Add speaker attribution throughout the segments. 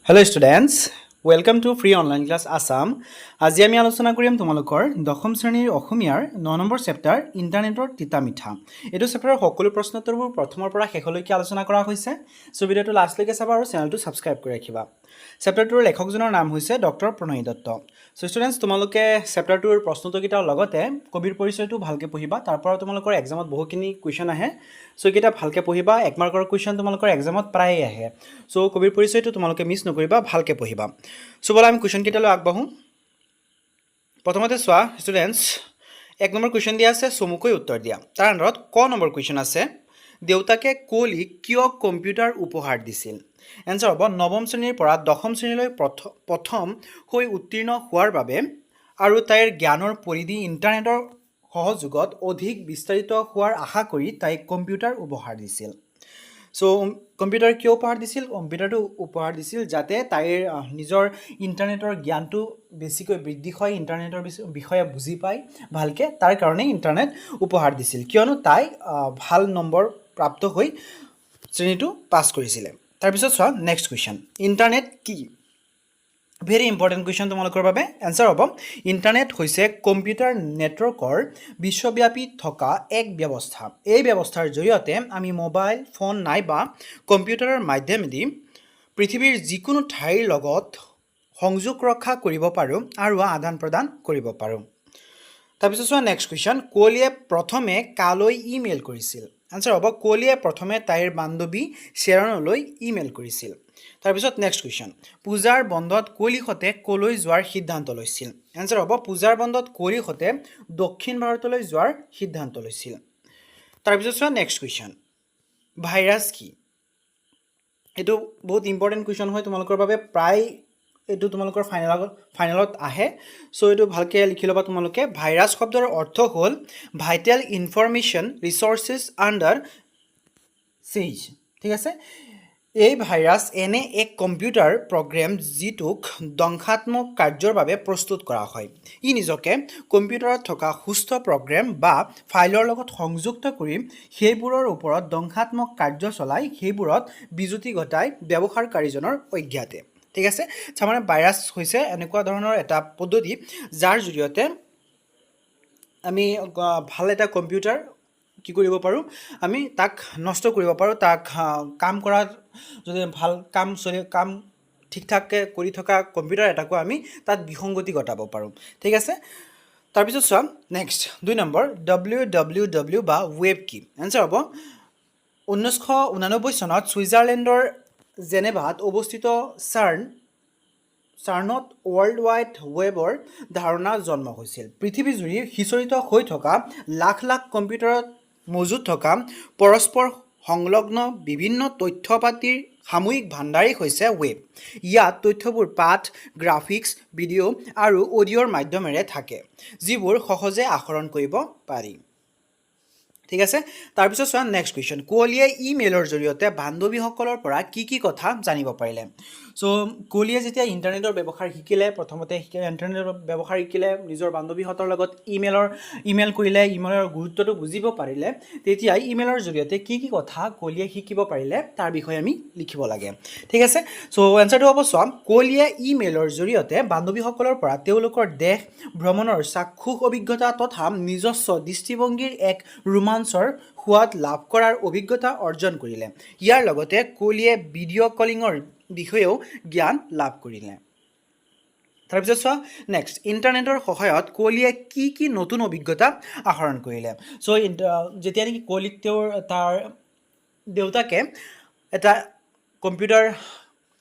Speaker 1: Hello students, welcome to free online class Assam. আজি আমি আলোচনা কৰিম তোমালোকৰ দশম শ্ৰেণীৰ অসমীয়াৰ 9 নম্বৰ চেপ্টাৰ ইন্টাৰনেটৰ তিতা মিঠা। এইটো চেপ্টাৰৰ সকলো প্ৰশ্ন উত্তৰবোৰ প্ৰথমৰ পৰা শেষলৈকে আলোচনা কৰা হৈছে। সো ভিডিওটো লাষ্টলৈকে চাবা আৰু চেনেলটো সাবস্ক্ৰাইব কৰি ৰাখিবা। চেপ্টাৰটোৰ লেখকজনৰ নাম হৈছে ডক্টৰ প্ৰণয় দত্ত। সো স্টুডেন্টস তোমালোকে চেপ্টাৰটোৰ প্ৰশ্নোত্তৰকেইটাৰ লগতে কবিৰ পৰিচয়টো ভালকৈ পঢ়িবা। তাৰ পৰা তোমালোকৰ এক্সামত বহুখিনি কুৱেশ্যন আহে। সো এইকেইটা ভালকৈ পঢ়িবা। 1 মাৰ্কৰ কুৱেশ্যন তোমালোকৰ এক্সামত প্ৰায়ে আহে। সো কবিৰ পৰিচয়টো তোমালোকে মিছ নকৰিবা, ভালকৈ পঢ়িবা। সো বলা আমি কুৱেশ্যন কেইটালৈ আগবাঢ়ো। প্ৰথমতে চোৱা স্টুডেন্টস 1 নম্বৰ কুৱেশ্যন দিয়া আছে চমুকৈ উত্তৰ দিয়া। তাৰ আণ্ডাৰত ক নম্বৰ কুৱেশ্যন আছে দেউতাকে কোহলিক কিয় কম্পিউটাৰ উপহাৰ দিছিল। এনসাৰ হ'ব নৱম শ্ৰেণীৰ পৰা দশম শ্ৰেণীলৈ প্ৰথম হৈ উত্তীৰ্ণ হোৱাৰ বাবে আৰু তাইৰ জ্ঞানৰ পৰিধি ইণ্টাৰনেটৰ সহযোগত অধিক বিস্তাৰিত হোৱাৰ আশা কৰি তাইক কম্পিউটাৰ উপহাৰ দিছিল। সো কম্পিউটাৰ কিয় উপহাৰ দিছিল? কম্পিউটাৰটো উপহাৰ দিছিল যাতে তাইৰ নিজৰ ইণ্টাৰনেটৰ জ্ঞানটো বেছিকৈ বৃদ্ধি হয়, ইণ্টাৰনেটৰ বিষয়ে বুজি পায় ভালকৈ, তাৰ কাৰণে ইণ্টাৰনেট উপহাৰ দিছিল, কিয়নো তাই ভাল নম্বৰ প্ৰাপ্ত হৈ শ্ৰেণীটো পাছ কৰিছিলে। তাৰপিছত চোৱা নেক্সট কুৱেশ্যন, ইণ্টাৰনেট কি? ভেৰি ইম্পৰ্টেণ্ট কুৱেশ্যন তোমালোকৰ বাবে। এনসাৰ হ'ব ইণ্টাৰনেট হৈছে কম্পিউটাৰ নেটৱৰ্কৰ বিশ্বব্যাপী থকা এক ব্যৱস্থা। এই ব্যৱস্থাৰ জৰিয়তে আমি মোবাইল ফোন নাইবা কম্পিউটাৰৰ মাধ্যমেদি পৃথিৱীৰ যিকোনো ঠাইৰ লগত সংযোগ ৰক্ষা কৰিব পাৰোঁ আৰু আদান প্ৰদান কৰিব পাৰোঁ। তাৰপিছত চোৱা নেক্সট কুৱেশ্যন, কোহলিয়ে প্ৰথমে কালৈ ইমেইল কৰিছিল? আনচাৰ হ'ব কোহলিয়ে প্ৰথমে তাইৰ বান্ধৱী শ্বেৰণলৈ ইমেইল কৰিছিল। তাৰপিছত নেক্সট কুৱেশ্যন, পূজাৰ বন্ধত কোহলিহঁতে ক'লৈ যোৱাৰ সিদ্ধান্ত লৈছিল? এনচাৰ হ'ব পূজাৰ বন্ধত কোহলিহঁতে দক্ষিণ ভাৰতলৈ যোৱাৰ সিদ্ধান্ত লৈছিল। তাৰপিছত চোৱা নেক্সট কুৱেশ্যন, ভাইৰাছ কি? এইটো বহুত ইম্পৰ্টেণ্ট কুৱেশ্যন হয় তোমালোকৰ বাবে, প্ৰায় এইটো তোমালোকৰ ফাইনেলত আহে। সো এইটো ভালকৈ লিখি ল'বা তোমালোকে। ভাইৰাছ শব্দৰ অৰ্থ হ'ল vital information resources under chase. ঠিক আছে, এই ভাইৰাছ এনে এক কম্পিউটাৰ প্ৰগ্ৰেম যিটোক ধ্বংসাত্মক কাৰ্যৰ বাবে প্ৰস্তুত কৰা হয়। ই নিজকে কম্পিউটাৰত থকা সুস্থ প্ৰগ্ৰেম বা ফাইলৰ লগত সংযুক্ত কৰি সেইবোৰৰ ওপৰত ধ্বংসাত্মক কাৰ্য চলাই সেইবোৰত বিজুতি ঘটাই ব্যৱহাৰকাৰীজনৰ অজ্ঞাতে। ঠিক আছে, তাৰমানে ভাইৰাছ হৈছে এনেকুৱা ধৰণৰ এটা পদ্ধতি যাৰ জৰিয়তে আমি ভাল এটা কম্পিউটাৰ কি কৰিব পাৰোঁ, আমি তাক নষ্ট কৰিব পাৰোঁ, তাক কাম কৰাত যদি ভাল কাম ঠিক ঠাককৈ কৰি থকা কম্পিউটাৰ এটাকো আমি তাত বিসংগতি ঘটাব পাৰোঁ। ঠিক আছে, তাৰপিছত চোৱা নেক্সট 2 নম্বৰ, WWW বা ৱেব কি? এনচাৰ হ'ব 1989 চনত ছুইজাৰলেণ্ডৰ জেনেভাত অৱস্থিত চাৰ্নত ৱৰ্ল্ড ৱাইড ৱেবৰ ধাৰণা জন্ম হৈছিল। পৃথিৱীজুৰি সিঁচৰিত হৈ থকা লাখ লাখ কম্পিউটাৰত মজুত থকা পৰস্পৰ সংলগ্ন বিভিন্ন তথ্য পাতিৰ সামূহিক ভাণ্ডাৰেই হৈছে ৱেব। ইয়াত তথ্যবোৰ পাঠ, গ্ৰাফিক্স, ভিডিঅ' আৰু অডিঅ'ৰ মাধ্যমেৰে থাকে, যিবোৰ সহজে আহৰণ কৰিব পাৰি। ঠিক আছে, তাৰপিছত চোৱা নেক্সট কুৱেশ্যন, কোহলিয়ে ইমেইলৰ জৰিয়তে বান্ধৱীসকলৰ পৰা কি কি কথা জানিব পাৰিলে? সো কোহলিয়ে যেতিয়া ইণ্টাৰনেটৰ ব্যৱহাৰ শিকিলে, প্ৰথমতে ইণ্টাৰনেটৰ ব্যৱহাৰ শিকিলে, নিজৰ বান্ধৱীহঁতৰ লগত ইমেইল কৰিলে, ইমেইলৰ গুৰুত্বটো বুজিব পাৰিলে, তেতিয়া ইমেইলৰ জৰিয়তে কি কি কথা কোহলিয়ে শিকিব পাৰিলে তাৰ বিষয়ে আমি লিখিব লাগে। ঠিক আছে, সো এনচাৰটো হ'ব চোৱা, কোহলিয়ে ইমেইলৰ জৰিয়তে বান্ধৱীসকলৰ পৰা তেওঁলোকৰ দেশ ভ্ৰমণৰ চাক্ষুষ অভিজ্ঞতা তথা নিজস্ব দৃষ্টিভংগীৰ এক ৰোমাঞ্চৰ সোৱাদ লাভ কৰাৰ অভিজ্ঞতা অৰ্জন কৰিলে। ইয়াৰ লগতে কোহলিয়ে ভিডিঅ' কলিঙৰ বিষয়েও জ্ঞান লাভ কৰিলে। তাৰপিছত চোৱা নেক্সট, ইণ্টাৰনেটৰ সহায়ত কোহলিয়ে কি কি নতুন অভিজ্ঞতা আহৰণ কৰিলে? সো যেতিয়া নেকি কোহলিক তাৰ দেউতাকে এটা কম্পিউটাৰ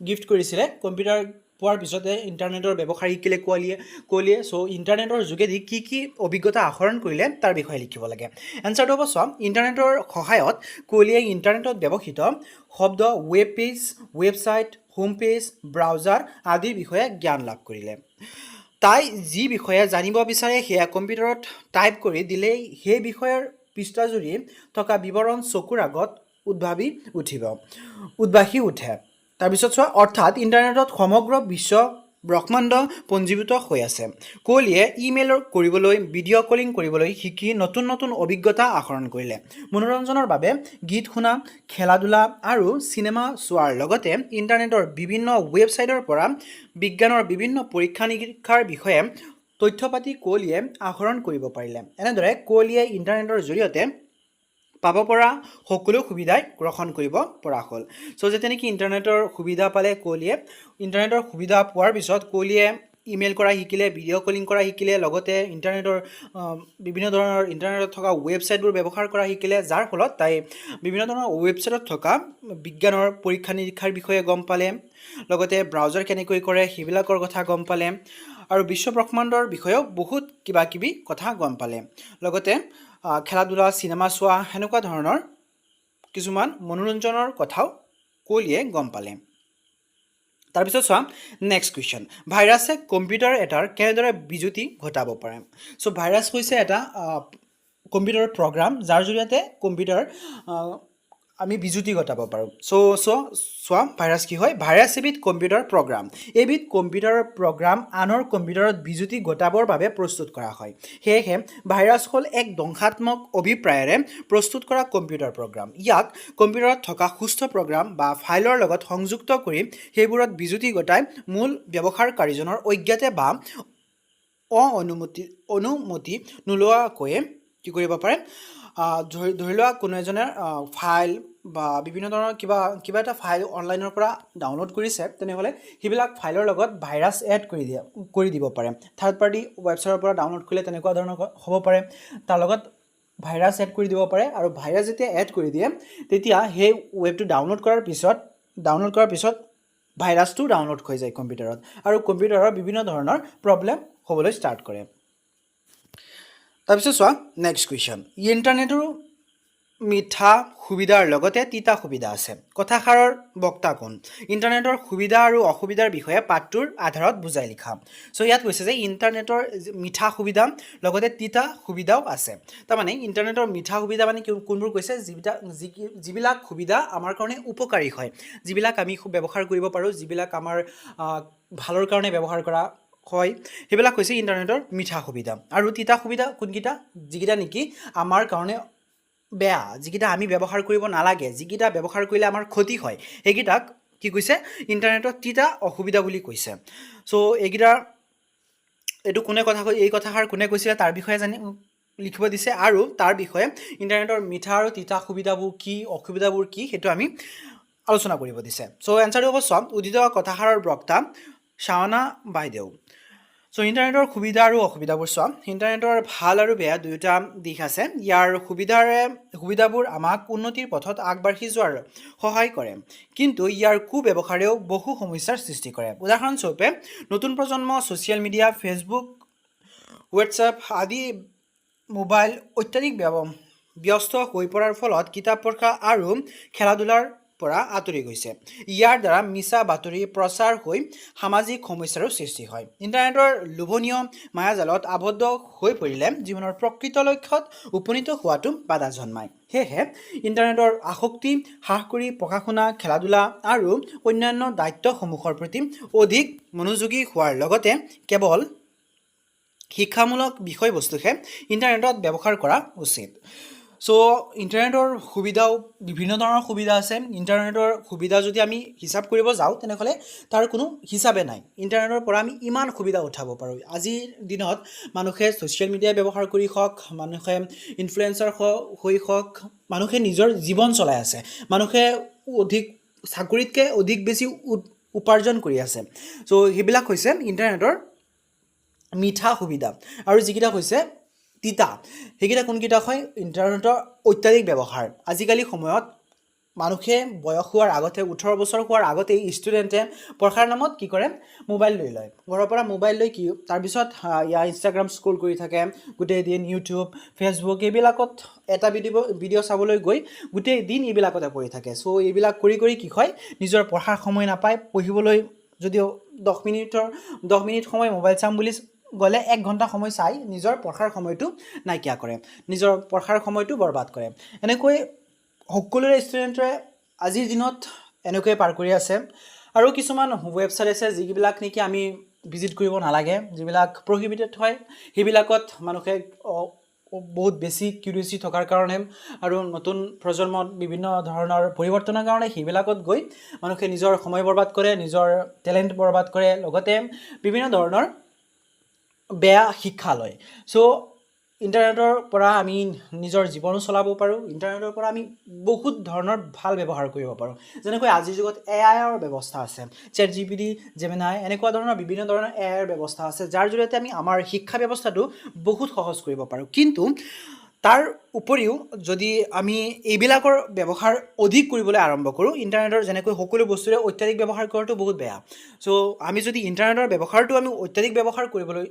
Speaker 1: গিফ্ট কৰিছিলে, কম্পিউটাৰ পোৱাৰ পিছতে ইণ্টাৰনেটৰ ব্যৱহাৰ শিকিলে কোহলিয়ে। সো ইণ্টাৰনেটৰ যোগেদি কি কি অভিজ্ঞতা আহৰণ কৰিলে তাৰ বিষয়ে লিখিব লাগে। এনচাৰটো হ'ব চোৱা, ইণ্টাৰনেটৰ সহায়ত কোহলিয়ে ইণ্টাৰনেটত ব্যৱহৃত শব্দ, web page, website, home page, browser আদিৰ বিষয়ে জ্ঞান লাভ কৰিলে। তাই যি বিষয়ে জানিব বিচাৰে সেয়া কম্পিউটাৰত টাইপ কৰি দিলেই সেই বিষয়ৰ পৃষ্ঠাজুৰি থকা বিৱৰণ চকুৰ আগত উদ্ভাসি উঠে। তাৰপিছত চোৱা, অৰ্থাৎ ইণ্টাৰনেটত সমগ্ৰ বিশ্ব ব্ৰহ্মাণ্ড পঞ্জীভূত হৈ আছে কোহলীয়ে ইমেইল কৰিবলৈ ভিডিঅ' কলিং কৰিবলৈ শিকি নতুন নতুন অভিজ্ঞতা আহৰণ কৰিলে মনোৰঞ্জনৰ বাবে গীত শুনা খেলা ধূলা আৰু চিনেমা চোৱাৰ লগতে ইণ্টাৰনেটৰ বিভিন্ন ৱেবছাইটৰ পৰা বিজ্ঞানৰ বিভিন্ন পৰীক্ষা নিৰীক্ষাৰ বিষয়ে তথ্য পাতি কোহলীয়ে আহৰণ কৰিব পাৰিলে এনেদৰে কোহলীয়ে ইণ্টাৰনেটৰ জৰিয়তে পাব পৰা সকলো সুবিধাই গ্ৰহণ কৰিব পৰা হ'ল চ' যেতিয়া নেকি ইণ্টাৰনেটৰ সুবিধা পালে কোহলীয়ে ইণ্টাৰনেটৰ সুবিধা পোৱাৰ পিছত কোহলীয়ে ইমেইল কৰা শিকিলে ভিডিঅ' কলিং কৰা শিকিলে লগতে ইণ্টাৰনেটৰ বিভিন্ন ধৰণৰ ইণ্টাৰনেটত থকা ৱেবছাইটবোৰ ব্যৱহাৰ কৰা শিকিলে যাৰ ফলত তাই বিভিন্ন ধৰণৰ ৱেবছাইটত থকা বিজ্ঞানৰ পৰীক্ষা নিৰীক্ষাৰ বিষয়ে গম পালে লগতে ব্ৰাউজাৰ কেনেকৈ কৰে সেইবিলাকৰ কথা গম পালে আৰু বিশ্ব ব্ৰহ্মাণ্ডৰ বিষয়েও বহুত কিবা কিবি কথা গম পালে লগতে খেলা ধূলা চিনেমা চোৱা সেনেকুৱা ধৰণৰ কিছুমান মনোৰঞ্জনৰ কথাও কোহলীয়ে গম পালে তাৰপিছত চোৱা নেক্সট কুৱেশ্যন ভাইৰাছে কম্পিউটাৰ এটাৰ কেনেদৰে বিজুতি ঘটাব পাৰে চ' ভাইৰাছ হৈছে এটা কম্পিউটাৰ প্ৰগ্ৰাম যাৰ জৰিয়তে কম্পিউটাৰ আমি বিজুতি ঘটাব পাৰোঁ চোৱা ভাইৰাছ কি হয় ভাইৰাছ এবিধ কম্পিউটাৰ প্ৰগ্ৰাম এইবিধ কম্পিউটাৰৰ প্ৰগ্ৰাম আনৰ কম্পিউটাৰত বিজুতি ঘটাবৰ বাবে প্ৰস্তুত কৰা হয় সেয়েহে ভাইৰাছ হ'ল এক ধ্বংসাত্মক অভিপ্ৰায়েৰে প্ৰস্তুত কৰা কম্পিউটাৰ প্ৰগ্ৰাম ইয়াক কম্পিউটাৰত থকা সুস্থ প্ৰগ্ৰাম বা ফাইলৰ লগত সংযুক্ত কৰি সেইবোৰত বিজুতি ঘটাই মূল ব্যৱহাৰকাৰীজনৰ অজ্ঞাতে বা অনুমতি নোলোৱাকৈয়ে কি কৰিব পাৰে ধৰি লোৱা কোনো এজনে ফাইল বা বিভিন্ন ধৰণৰ কিবা এটা ফাইল অনলাইনৰ পৰা ডাউনলোড কৰিছে তেনেহ'লে সেইবিলাক ফাইলৰ লগত ভাইৰাছ এড কৰি দিব পাৰে থাৰ্ড পাৰ্টি ৱেবছাইটৰ পৰা ডাউনলোড কৰিলে তেনেকুৱা ধৰণৰ হ'ব পাৰে তাৰ লগত ভাইৰাছ এড কৰি দিব পাৰে আৰু ভাইৰাছ যেতিয়া এড কৰি দিয়ে তেতিয়া সেই ৱেবটো ডাউনলোড কৰাৰ পিছত ভাইৰাছটো ডাউনলোড হৈ যায় কম্পিউটাৰত আৰু কম্পিউটাৰৰ বিভিন্ন ধৰণৰ প্ৰব্লেম হ'বলৈ ষ্টাৰ্ট কৰে তাৰপিছত চোৱা নেক্সট কুৱেশ্যন ইণ্টাৰনেটৰো মিঠা সুবিধাৰ লগতে তিতা সুবিধা আছে কথাষাৰৰ বক্তা কোন ইণ্টাৰনেটৰ সুবিধা আৰু অসুবিধাৰ বিষয়ে পাঠটোৰ আধাৰত বুজাই লিখা চ' ইয়াত কৈছে যে ইণ্টাৰনেটৰ মিঠা সুবিধা লগতে তিতা সুবিধাও আছে তাৰমানে ইণ্টাৰনেটৰ মিঠা সুবিধা মানে কোনবোৰ কৈছে যিবিলাক সুবিধা আমাৰ কাৰণে উপকাৰী হয় যিবিলাক আমি ব্যৱহাৰ কৰিব পাৰোঁ যিবিলাক আমাৰ ভালৰ কাৰণে ব্যৱহাৰ কৰা হয় সেইবিলাক হৈছে ইণ্টাৰনেটৰ মিঠা সুবিধা আৰু তিতা সুবিধা কোনকেইটা যিকেইটা নেকি আমাৰ কাৰণে বেয়া যিকেইটা আমি ব্যৱহাৰ কৰিব নালাগে যিকেইটা ব্যৱহাৰ কৰিলে আমাৰ ক্ষতি হয় সেইকেইটাক কি কৈছে ইণ্টাৰনেটৰ তিতা অসুবিধা বুলি কৈছে চ' এইটো এই কথাষাৰ কোনে কৈছিলে তাৰ বিষয়ে লিখিব দিছে আৰু তাৰ বিষয়ে ইণ্টাৰনেটৰ মিঠা আৰু তিতা সুবিধাবোৰ কি অসুবিধাবোৰ কি সেইটো আমি আলোচনা কৰিব দিছে চ' এনচাৰটো হ'ব চোৱা উদিত কথাষাৰৰ বক্তা শাওনা বাইদেউ চ' ইণ্টাৰনেটৰ সুবিধা আৰু অসুবিধাবোৰ চোৱা ইণ্টাৰনেটৰ ভাল আৰু বেয়া দুয়োটা দিশ আছে ইয়াৰ সুবিধাবোৰ আমাক উন্নতিৰ পথত আগবাঢ়ি যোৱাৰ সহায় কৰে কিন্তু ইয়াৰ কুব্যৱহাৰেও বহু সমস্যাৰ সৃষ্টি কৰে উদাহৰণস্বৰূপে নতুন প্ৰজন্ম ছ'চিয়েল মিডিয়া ফেচবুক হোৱাটছএপ আদি মোবাইল অত্যাধিক ব্যস্ত হৈ পৰাৰ ফলত কিতাপ পঢ়া আৰু খেলা ধূলাৰ পৰা আঁতৰি গৈছে ইয়াৰ দ্বাৰা মিছা বাতৰি প্ৰচাৰ হৈ সামাজিক সমস্যাৰো সৃষ্টি হয় ইণ্টাৰনেটৰ লোভনীয় মায়াজালত আবদ্ধ হৈ পৰিলে জীৱনৰ প্ৰকৃত লক্ষ্যত উপনীত হোৱাটো বাধা জন্মায় সেয়েহে ইণ্টাৰনেটৰ আসক্তি হ্ৰাস কৰি পঢ়া শুনা খেলা ধূলা আৰু অন্যান্য দায়িত্বসমূহৰ প্ৰতি অধিক মনোযোগী হোৱাৰ লগতে কেৱল শিক্ষামূলক বিষয়বস্তুহে ইণ্টাৰনেটত ব্যৱহাৰ কৰা উচিত চ' ইণ্টাৰনেটৰ সুবিধাও বিভিন্ন ধৰণৰ সুবিধা আছে ইণ্টাৰনেটৰ সুবিধা যদি আমি হিচাপ কৰিব যাওঁ তেনেহ'লে তাৰ কোনো হিচাপে নাই ইণ্টাৰনেটৰ পৰা আমি ইমান সুবিধা উঠাব পাৰোঁ আজিৰ দিনত মানুহে ছ'চিয়েল মিডিয়া ব্যৱহাৰ কৰি হওক মানুহে ইনফ্লুৱেঞ্চাৰ হৈ হওক মানুহে নিজৰ জীৱন চলাই আছে মানুহে চাকৰিতকৈ অধিক বেছি উপাৰ্জন কৰি আছে চ' সেইবিলাক হৈছে ইণ্টাৰনেটৰ মিঠা সুবিধা আৰু যিকেইটা হৈছে তিতা সেইকেইটা কোনকেইটা হয় ইণ্টাৰনেটৰ অত্যাধিক ব্যৱহাৰ আজিকালি সময়ত মানুহে বয়স হোৱাৰ আগতে 18 বছৰ হোৱাৰ আগতেই ষ্টুডেণ্টে পঢ়াৰ নামত কি কৰে মোবাইল লৈ লয় ঘৰৰ পৰা মোবাইল লৈ কি তাৰপিছত ইনষ্টাগ্ৰাম স্ক্ৰল কৰি থাকে গোটেই দিন ইউটিউব ফেচবুক এইবিলাকত এটা ভিডিঅ' চাবলৈ গৈ গোটেই দিন এইবিলাকতে পঢ়ি থাকে চ' এইবিলাক কৰি কি হয় নিজৰ পঢ়াৰ সময় নাপায় পঢ়িবলৈ যদিও 10 মিনিট সময় মোবাইল চাম বুলি গ'লে 1 ঘণ্টা সময় চাই নিজৰ পঢ়াৰ সময়টো নাইকিয়া কৰে নিজৰ পঢ়াৰ সময়টো বৰবাদ কৰে এনেকৈ সকলোৰে ষ্টুডেণ্টে আজিৰ দিনত এনেকৈ পাৰ কৰি আছে আৰু কিছুমান ৱেবছাইট আছে যিবিলাক নেকি আমি ভিজিট কৰিব নালাগে, যিবিলাক প্ৰহিবিটেড হয় সেইবিলাকত মানুহে বহুত বেছি কিউৰিয়াছিটি থকাৰ কাৰণে আৰু নতুন প্ৰজন্মত বিভিন্ন ধৰণৰ পৰিৱৰ্তনৰ কাৰণে সেইবিলাকত গৈ মানুহে নিজৰ সময় বৰবাদ কৰে, নিজৰ টেলেণ্ট বৰবাদ কৰে, লগতে বিভিন্ন ধৰণৰ বেয়া শিক্ষা লয়। চ' ইণ্টাৰনেটৰ পৰা আমি নিজৰ জীৱনো চলাব পাৰোঁ, ইণ্টাৰনেটৰ পৰা আমি বহুত ধৰণৰ ভাল ব্যৱহাৰ কৰিব পাৰোঁ। যেনেকৈ আজিৰ যুগত AI-ৰ ব্যৱস্থা আছে, ChatGPT, Gemini, এনেকুৱা ধৰণৰ বিভিন্ন ধৰণৰ AI-ৰ ব্যৱস্থা আছে, যাৰ জৰিয়তে আমি আমাৰ শিক্ষা ব্যৱস্থাটো বহুত সহজ কৰিব পাৰোঁ। কিন্তু তাৰ উপৰিও যদি আমি এইবিলাকৰ ব্যৱহাৰ অধিক কৰিবলৈ আৰম্ভ কৰোঁ, ইণ্টাৰনেটৰ যেনেকৈ সকলো বস্তুৰে অত্যাধিক ব্যৱহাৰ কৰাটো বহুত বেয়া। চ' আমি যদি ইণ্টাৰনেটৰ ব্যৱহাৰটো আমি অত্যাধিক ব্যৱহাৰ কৰিবলৈ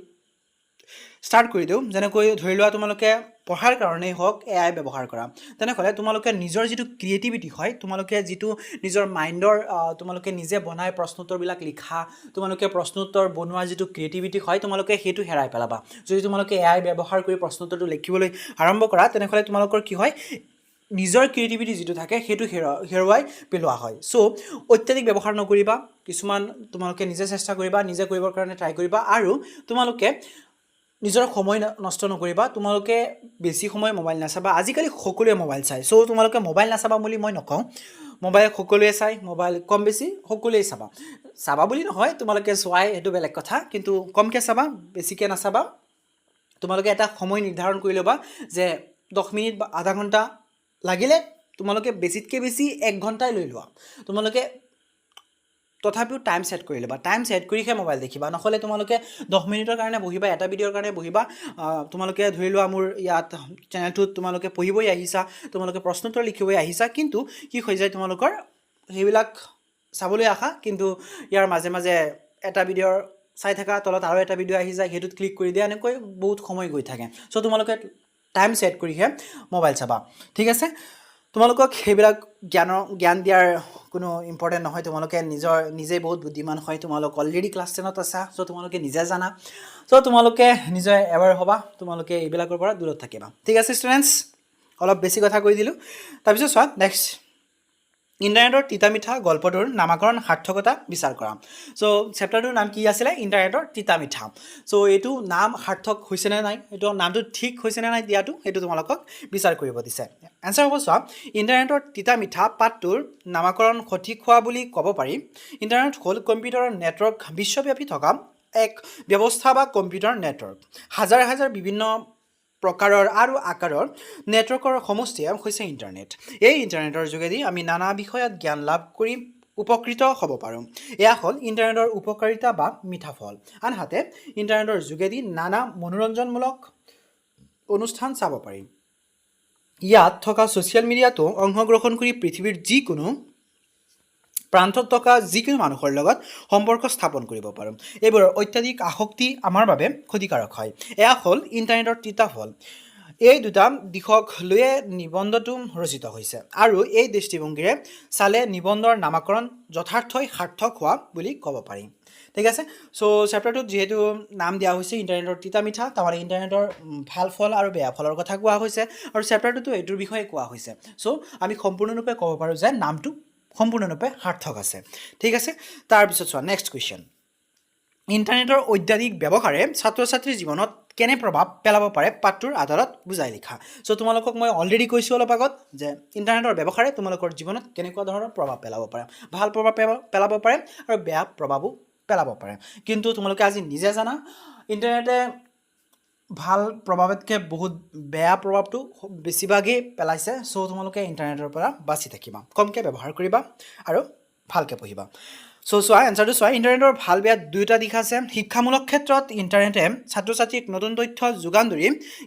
Speaker 1: ষ্টাৰ্ট কৰি দিওঁ, যেনেকৈ ধৰি লোৱা তোমালোকে পঢ়াৰ কাৰণেই হওক AI ব্যৱহাৰ কৰা, তেনেহ'লে তোমালোকে নিজৰ যিটো ক্ৰিয়েটিভিটি হয়, তোমালোকে যিটো নিজৰ মাইণ্ডৰ তোমালোকে নিজে বনাই প্ৰশ্নোত্তৰবিলাক লিখা, তোমালোকে প্ৰশ্নোত্তৰ বনোৱাৰ যিটো ক্ৰিয়েটিভিটি হয়, তোমালোকে সেইটো হেৰাই পেলাবা। যদি তোমালোকে AI ব্যৱহাৰ কৰি প্ৰশ্নোত্তৰটো লিখিবলৈ আৰম্ভ কৰা, তেনেহ'লে তোমালোকৰ কি হয়, নিজৰ ক্ৰিয়েটিভিটি যিটো থাকে সেইটো হেৰুৱাই পেলোৱা হয়। চ' অত্যাধিক ব্যৱহাৰ নকৰিবা, কিছুমান তোমালোকে নিজে চেষ্টা কৰিবা, নিজে কৰিবৰ কাৰণে ট্ৰাই কৰিবা, আৰু তোমালোকে নিজৰ সময় নষ্ট নকৰিবা। তোমালোকে বেছি সময় মোবাইল নাচাবা। আজিকালি সকলোৱে মোবাইল চায়, চ' তোমালোকে মোবাইল নাচাবা বুলি মই নকওঁ। মোবাইল সকলোৱে চায়, মোবাইল কম বেছি সকলোৱেই চাবা বুলি নহয়, তোমালোকে চোৱাই সেইটো বেলেগ কথা, কিন্তু কমকৈ চাবা, বেছিকৈ নাচাবা। তোমালোকে এটা সময় নিৰ্ধাৰণ কৰি ল'বা যে 10 মিনিট বা আধা ঘণ্টা, লাগিলে তোমালোকে বেছিতকৈ বেছি 1 ঘণ্টাই লৈ লোৱা, তোমালোকে তথাপিও টাইম ছেট কৰি ল'বা। টাইম ছেট কৰিহে মোবাইল দেখিবা, নহ'লে তোমালোকে 10 মিনিটৰ কাৰণে বহিবা, এটা ভিডিঅ'ৰ কাৰণে বহিবা। তোমালোকে ধৰি লোৱা মোৰ ইয়াত চেনেলটোত তোমালোকে পঢ়িবই আহিছা, তোমালোকে প্ৰশ্নোত্তৰ লিখিবই আহিছা, কিন্তু কি হৈ যায়, তোমালোকৰ সেইবিলাক চাবলৈ আশা, কিন্তু ইয়াৰ মাজে মাজে এটা ভিডিঅ'ৰ চাই থকা, তলত আৰু এটা ভিডিঅ' আহি যায়, সেইটোত ক্লিক কৰি দিয়া, এনেকৈ বহুত সময় গৈ থাকে। চ' তোমালোকে টাইম ছেট কৰিহে মোবাইল চাবা, ঠিক আছে? তোমালোকক সেইবিলাক জ্ঞান দিয়াৰ কোনো ইম্পৰ্টেণ্ট নহয়, তোমালোকে নিজেই বহুত বুদ্ধিমান হয়, তোমালোক অলৰেডি ক্লাছ 10ত আছা, চ' তোমালোকে নিজে জানা, চ' তোমালোকে নিজে এৱেৰ হ'বা, তোমালোকে এইবিলাকৰ পৰা দূৰত থাকিবা, ঠিক আছে ষ্টুডেণ্টছ? অলপ বেছি কথা কৈ দিলোঁ। তাৰপিছত চোৱা নেক্সট, ইণ্টাৰনেটৰ তিতা মিঠা গল্পটোৰ নামাকৰণ সাৰ্থকতা বিচাৰ কৰা। চ' চেপ্টাৰটোৰ নাম কি আছিলে? ইণ্টাৰনেটৰ তিতা মিঠা। চ' এইটো নাম সাৰ্থক হৈছেনে নাই, এইটো নামটো ঠিক হৈছেনে নাই দিয়াটো, সেইটো তোমালোকক বিচাৰ কৰিব দিছে। এনচাৰ হ'ব, চোৱা, ইণ্টাৰনেটৰ তিতা মিঠা পাঠটোৰ নামাকৰণ সঠিক হোৱা বুলি ক'ব পাৰি। ইণ্টাৰনেট হ'ল কম্পিউটাৰৰ নেটৱৰ্ক, বিশ্বব্যাপী থকা এক ব্যৱস্থা বা কম্পিউটাৰ নেটৱৰ্ক। হাজাৰ হাজাৰ বিভিন্ন প্ৰকাৰৰ আৰু আকাৰৰ নেটৱৰ্কৰ সমষ্টিয়ে হৈছে ইণ্টাৰনেট। এই ইণ্টাৰনেটৰ যোগেদি আমি নানা বিষয়ত জ্ঞান লাভ কৰি উপকৃত হ'ব পাৰোঁ। এয়া হ'ল ইণ্টাৰনেটৰ উপকাৰিতা বা মিঠা ফল। আনহাতে ইণ্টাৰনেটৰ যোগেদি নানা মনোৰঞ্জনমূলক অনুষ্ঠান চাব পাৰি। ইয়াত থকা ছ'চিয়েল মিডিয়াতো অংশগ্ৰহণ কৰি পৃথিৱীৰ যিকোনো প্ৰান্তত থকা যিকোনো মানুহৰ লগত সম্পৰ্ক স্থাপন কৰিব পাৰোঁ। এইবোৰৰ অত্যাধিক আসক্তি আমাৰ বাবে ক্ষতিকাৰক হয়। এয়া হ'ল ইণ্টাৰনেটৰ তিতা ফল। এই দুটা দিশক লৈয়ে নিবন্ধটো ৰচিত হৈছে, আৰু এই দৃষ্টিভংগীৰে চালে নিবন্ধৰ নামাকৰণ যথাৰ্থই সাৰ্থক হোৱা বুলি ক'ব পাৰি, ঠিক আছে? চ' চেপ্টাৰটোত যিহেতু নাম দিয়া হৈছে ইণ্টাৰনেটৰ তিতা মিঠা, তাৰমানে ইণ্টাৰনেটৰ ভাল ফল আৰু বেয়া ফলৰ কথা কোৱা হৈছে, আৰু চেপ্টাৰটোতো এইটোৰ বিষয়ে কোৱা হৈছে। চ' আমি সম্পূৰ্ণৰূপে ক'ব পাৰোঁ যে নামটো সম্পূৰ্ণৰূপে সাৰ্থক আছে, ঠিক আছে? তাৰপিছত চোৱা নেক্সট কুৱেশ্যন, ইণ্টাৰনেটৰ অত্যাধিক ব্যৱহাৰে ছাত্ৰ ছাত্ৰীৰ জীৱনত কেনে প্ৰভাৱ পেলাব পাৰে পাঠটোৰ আধাৰত বুজাই লিখা। চ' তোমালোকক মই অলৰেডি কৈছোঁ অলপ আগত যে ইণ্টাৰনেটৰ ব্যৱহাৰে তোমালোকৰ জীৱনত কেনেকুৱা ধৰণৰ প্ৰভাৱ পেলাব পাৰে। ভাল প্ৰভাৱ পেলাব পাৰে আৰু বেয়া প্ৰভাৱো পেলাব পাৰে, কিন্তু তোমালোকে আজি নিজে জানা ইণ্টাৰনেটে ভাল প্ৰভাৱতকৈ বহুত বেয়া প্ৰভাৱটো বেছিভাগেই পেলাইছে। চ' তোমালোকে ইণ্টাৰনেটৰ পৰা বাচি থাকিবা, কমকৈ ব্যৱহাৰ কৰিবা আৰু ভালকৈ পঢ়িবা। চ' চোৱা এনচাৰটো চোৱা, ইণ্টাৰনেটৰ ভাল বেয়া দুয়োটা দিশ আছে। শিক্ষামূলক ক্ষেত্ৰত ইণ্টাৰনেটে ছাত্ৰ ছাত্ৰীক নতুন তথ্য যোগান ধৰি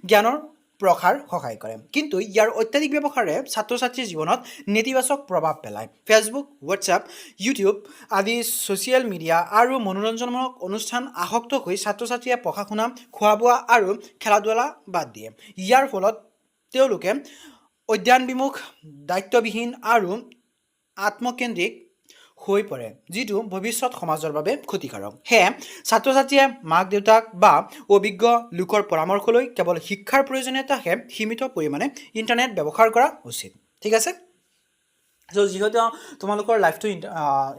Speaker 1: জ্ঞানৰ প্ৰসাৰ সহায় কৰে, কিন্তু ইয়াৰ অত্যাধিক ব্যৱহাৰে ছাত্ৰ ছাত্ৰীৰ জীৱনত নেতিবাচক প্ৰভাৱ পেলায়। ফেচবুক, হোৱাটছআপ, ইউটিউব আদি ছ'চিয়েল মিডিয়া আৰু মনোৰঞ্জনমূলক অনুষ্ঠান আসক্ত হৈ ছাত্ৰ ছাত্ৰীয়ে পঢ়া শুনা, খোৱা বোৱা আৰু খেলা ধূলা বাদ দিয়ে। ইয়াৰ ফলত তেওঁলোকে অধ্যয়নবিমুখ, দায়িত্ববিহীন আৰু আত্মকেন্দ্ৰিক হৈ পৰে, যিটো ভৱিষ্যত সমাজৰ বাবে ক্ষতিকাৰক। সেয়ে ছাত্ৰ ছাত্ৰীয়ে মাক দেউতাক বা অভিজ্ঞ লোকৰ পৰামৰ্শ লৈ কেৱল শিক্ষাৰ প্ৰয়োজনীয়তাহে সীমিত পৰিমাণে ইণ্টাৰনেট ব্যৱহাৰ কৰা উচিত, ঠিক আছে? সো যিহেতু তোমালোকৰ লাইফটো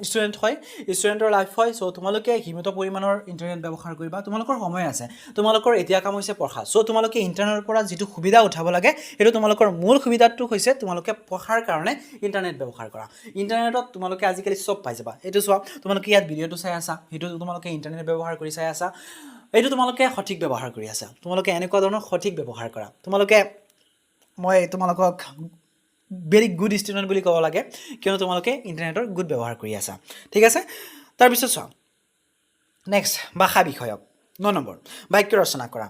Speaker 1: ষ্টুডেণ্ট হয় ষ্টুডেণ্টৰ লাইফ হয় চ' তোমালোকে সীমিত পৰিমাণৰ ইণ্টাৰনেট ব্যৱহাৰ কৰিবা তোমালোকৰ সময় আছে তোমালোকৰ এতিয়া কাম হৈছে পঢ়া চ' তোমালোকে ইণ্টাৰনেটৰ পৰা যিটো সুবিধা উঠাব লাগে সেইটো তোমালোকৰ মূল সুবিধাটো হৈছে তোমালোকে পঢ়াৰ কাৰণে ইণ্টাৰনেট ব্যৱহাৰ কৰা ইণ্টাৰনেটত তোমালোকে আজিকালি চব পাই যাবা এইটো চোৱা তোমালোকে ইয়াত ভিডিঅ'টো চাই আছা সেইটো তোমালোকে ইণ্টাৰনেট ব্যৱহাৰ কৰি চাই আছা এইটো তোমালোকে সঠিক ব্যৱহাৰ কৰি আছা তোমালোকে এনেকুৱা ধৰণৰ সঠিক ব্যৱহাৰ কৰা তোমালোকে মই তোমালোকক ভেৰি গুড ষ্টুডেণ্ট বুলি ক'ব লাগে কিয়নো তোমালোকে ইণ্টাৰনেটৰ গুড ব্যৱহাৰ কৰি আছা ঠিক আছে তাৰপিছত চোৱা নেক্সট ভাষা বিষয়ক 9 নম্বৰ বাক্য ৰচনা কৰা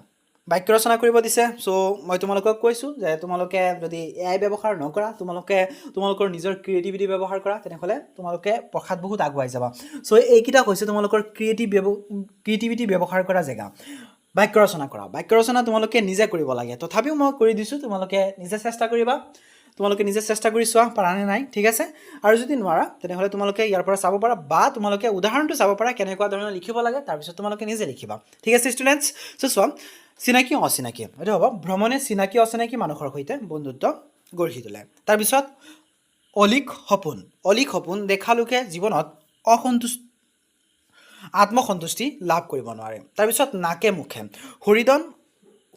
Speaker 1: বাক্য ৰচনা কৰিব দিছে চ' মই তোমালোকক কৈছোঁ যে তোমালোকে যদি AI ব্যৱহাৰ নকৰা তোমালোকৰ নিজৰ ক্ৰিয়েটিভিটি ব্যৱহাৰ কৰা তেনেহ'লে তোমালোকে পঢ়াত বহুত আগুৱাই যাবা চ' এইকেইটা হৈছে তোমালোকৰ ক্ৰিয়েটিভিটি ব্যৱহাৰ কৰা জেগা বাক্য ৰচনা কৰা বাক্য ৰচনা তোমালোকে নিজে কৰিব লাগে তথাপিও মই কৰি দিছোঁ তোমালোকে নিজে চেষ্টা কৰিবা তোমালোকে নিজে চেষ্টা কৰি চোৱা পাৰানে নাই ঠিক আছে আৰু যদি নোৱাৰা তেনেহ'লে তোমালোকে ইয়াৰ পৰা চাব পাৰা বা তোমালোকে উদাহৰণটো চাব পাৰা কেনেকুৱা ধৰণৰ লিখিব লাগে তাৰপিছত তোমালোকে নিজে লিখিবা ঠিক আছে ষ্টুডেণ্টছ চ' চোৱা চিনাকি অচিনাকি এইটো হ'ব ভ্ৰমণে চিনাকি অচিনাকি মানুহৰ সৈতে বন্ধুত্ব গঢ়ি তোলে তাৰপিছত অলিক সপোন দেখা লোকে জীৱনত আত্মসন্তুষ্টি লাভ কৰিব নোৱাৰে তাৰপিছত নাকে মুখে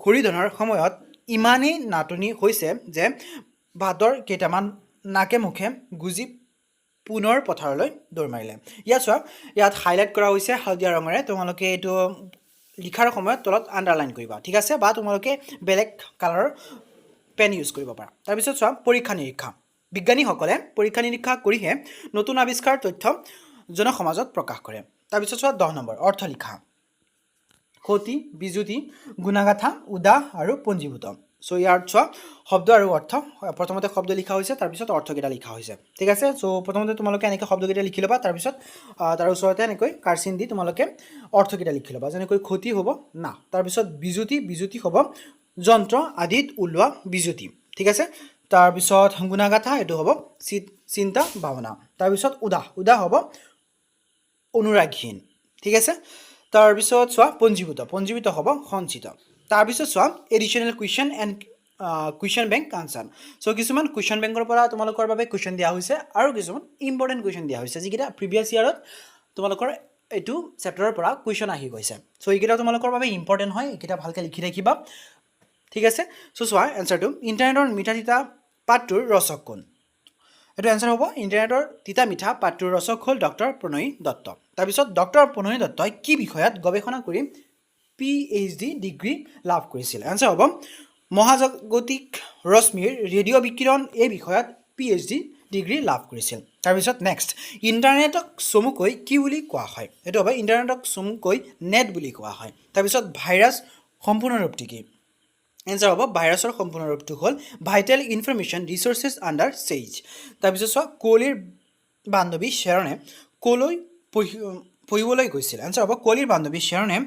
Speaker 1: হৰিধনৰ সময়ত ইমানেই নাটনি হৈছে যে ভাদৰ কেইটামান নাকে মুখে গুজি পুনৰ পথাৰলৈ দৌৰ মাৰিলে ইয়াত চোৱা ইয়াত হাইলাইট কৰা হৈছে হালধীয়া ৰঙেৰে তোমালোকে এইটো লিখাৰ সময়ত তলত আণ্ডাৰলাইন কৰিবা ঠিক আছে বা তোমালোকে বেলেগ কালাৰৰ পেন ইউজ কৰিব পাৰা তাৰপিছত চোৱা পৰীক্ষা নিৰীক্ষা বিজ্ঞানীসকলে পৰীক্ষা নিৰীক্ষা কৰিহে নতুন আৱিষ্কাৰ তথ্য জনসমাজত প্ৰকাশ কৰে তাৰপিছত চোৱা 10 নম্বৰ অৰ্থ লিখা সতি বিজুতি গুণাগাথা উদাহ আৰু পঞ্জীভূত চ' ইয়াৰ চোৱা শব্দ আৰু অৰ্থ প্ৰথমতে শব্দ লিখা হৈছে তাৰপিছত অৰ্থকেইটা লিখা হৈছে ঠিক আছে চ' প্ৰথমতে তোমালোকে এনেকৈ শব্দকেইটা লিখি ল'বা তাৰপিছত তাৰ ওচৰতে এনেকৈ কাৰচিন দি তোমালোকে অৰ্থকেইটা লিখি ল'বা যেনেকৈ ক্ষতি হ'ব না তাৰপিছত বিজুতি হ'ব যন্ত্ৰ আদিত ওলোৱা বিজুতি ঠিক আছে তাৰপিছত গুণাগাথা এইটো হ'ব চিন্তা ভাৱনা তাৰপিছত উদাহ হ'ব অনুৰাগহীন ঠিক আছে তাৰপিছত চোৱা পঞ্জীভূত হ'ব সঞ্চিত তাৰপিছত চোৱা এডিশ্যনেল কুৱেশ্যন বেংক আনচাৰ চ' কিছুমান কুৱেশ্যন বেংকৰ পৰা তোমালোকৰ বাবে কুৱেশ্যন দিয়া হৈছে আৰু কিছুমান ইম্পৰ্টেণ্ট কুৱেশ্যন দিয়া হৈছে যিকেইটা প্ৰিভিয়াছ ইয়াৰত তোমালোকৰ এইটো চেপ্টাৰৰ পৰা কুৱেশ্যন আহি গৈছে চ' এইকেইটা তোমালোকৰ বাবে ইম্পৰ্টেণ্ট হয় এইকেইটা ভালকৈ লিখি ৰাখিবা ঠিক আছে চ' চোৱা এনচাৰটো ইণ্টাৰনেটৰ মিঠা তিতা পাঠটোৰ ৰচক কোন এইটো এনচাৰ হ'ব ইণ্টাৰনেটৰ তিতা মিঠা পাঠটোৰ ৰচক হ'ল ডক্টৰ প্ৰণয়ী দত্ত তাৰপিছত ডক্টৰ প্ৰণয়ী দত্তই কি বিষয়ত গৱেষণা কৰি PhD ডিগ্ৰী লাভ কৰিছিল এনচাৰ হ'ব মহাজাগতিক ৰশ্মিৰ ৰেডিঅ' বিকিৰণ এই বিষয়ত PhD ডিগ্ৰী লাভ কৰিছিল তাৰপিছত নেক্সট ইণ্টাৰনেটক চমুকৈ কি বুলি কোৱা হয় এইটো হ'ব ইণ্টাৰনেটক চমুকৈ নেট বুলি কোৱা হয় তাৰপিছত ভাইৰাছ সম্পূৰ্ণ ৰূপটো কি এনচাৰ হ'ব ভাইৰাছৰ সম্পূৰ্ণ ৰূপটো হ'ল vital information resources under chase তাৰপিছত চোৱা কুঁৱলীৰ বান্ধৱী শ্বেৰণে ক'লৈ পঢ়িবলৈ গৈছিল এনচাৰ হ'ব কুঁৱলীৰ বান্ধৱী শ্বেৰণে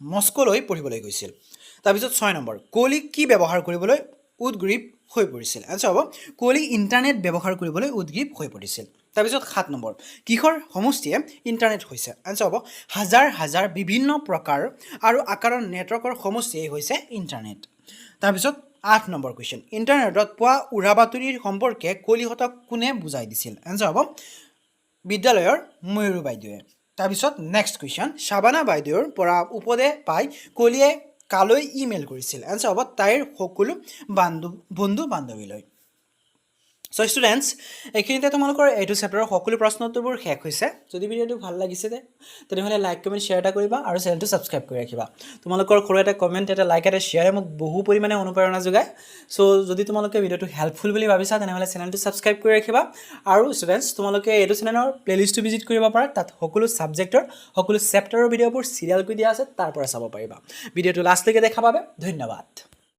Speaker 1: মস্কোলৈ পঢ়িবলৈ গৈছিল তাৰপিছত 6 নম্বৰ কুঁৱলীক কি ব্যৱহাৰ কৰিবলৈ উদ্গ্ৰীৱ হৈ পৰিছিল এনচাৰ হ'ব কুঁৱলী ইণ্টাৰনেট ব্যৱহাৰ কৰিবলৈ উদ্গ্ৰীৱ হৈ পৰিছিল তাৰপিছত 7 নম্বৰ কিহৰ সমষ্টিয়ে ইণ্টাৰনেট হৈছে এনচাৰ হ'ব হাজাৰ বিভিন্ন প্ৰকাৰ আৰু আকাৰৰ নেটৱৰ্কৰ সমষ্টিয়ে হৈছে ইণ্টাৰনেট তাৰপিছত 8 নম্বৰ কুৱেশ্যন ইণ্টাৰনেটত পোৱা উৰা বাতৰিৰ সম্পৰ্কে কুঁৱলীহঁতক কোনে বুজাই দিছিল এনচাৰ হ'ব বিদ্যালয়ৰ ময়ূৰী বাইদেৱে তাৰপিছত নেক্সট কুৱেশ্যন শাবানা বাইদেউৰ পৰা উপদেশ পাই কুঁৱলীয়ে কালৈ ইমেইল কৰিছিল এনচাৰ হ'ব তাইৰ সকলো বন্ধু বান্ধৱীলৈ চ' ষ্টুডেণ্টছ এইখিনিতে তোমালোকৰ এইটো চেপ্টাৰৰ সকলো প্ৰশ্ন উত্তৰবোৰ শেষ হৈছে যদি ভিডিঅ'টো ভাল লাগিছে তেনেহ'লে লাইক কমেণ্ট শ্বেয়াৰ এটা কৰিবা আৰু চেনেলটো ছাবস্ক্ৰাইব কৰি ৰাখিবা তোমালোকৰ সৰু এটা কমেণ্ট এটা লাইক এটা শ্বেয়াৰে মোক বহু পৰিমাণে অনুপ্ৰেৰণা যোগায় চ' যদি তোমালোকে ভিডিঅ'টো হেল্পফুল বুলি ভাবিছা তেনেহ'লে চেনেলটো ছাবস্ক্ৰাইব কৰি ৰাখিবা আৰু ষ্টুডেণ্টছ তোমালোকে এইটো চেনেলৰ প্লেলিষ্টটো ভিজিট কৰিব পাৰা তাত সকলো ছাবজেক্টৰ সকলো চেপ্টাৰৰ ভিডিঅ'বোৰ চিৰিয়েল কৰি দিয়া আছে তাৰ পৰা চাব পাৰিবা ভিডিঅ'টো লাষ্টলৈকে দেখা পাবে ধন্যবাদ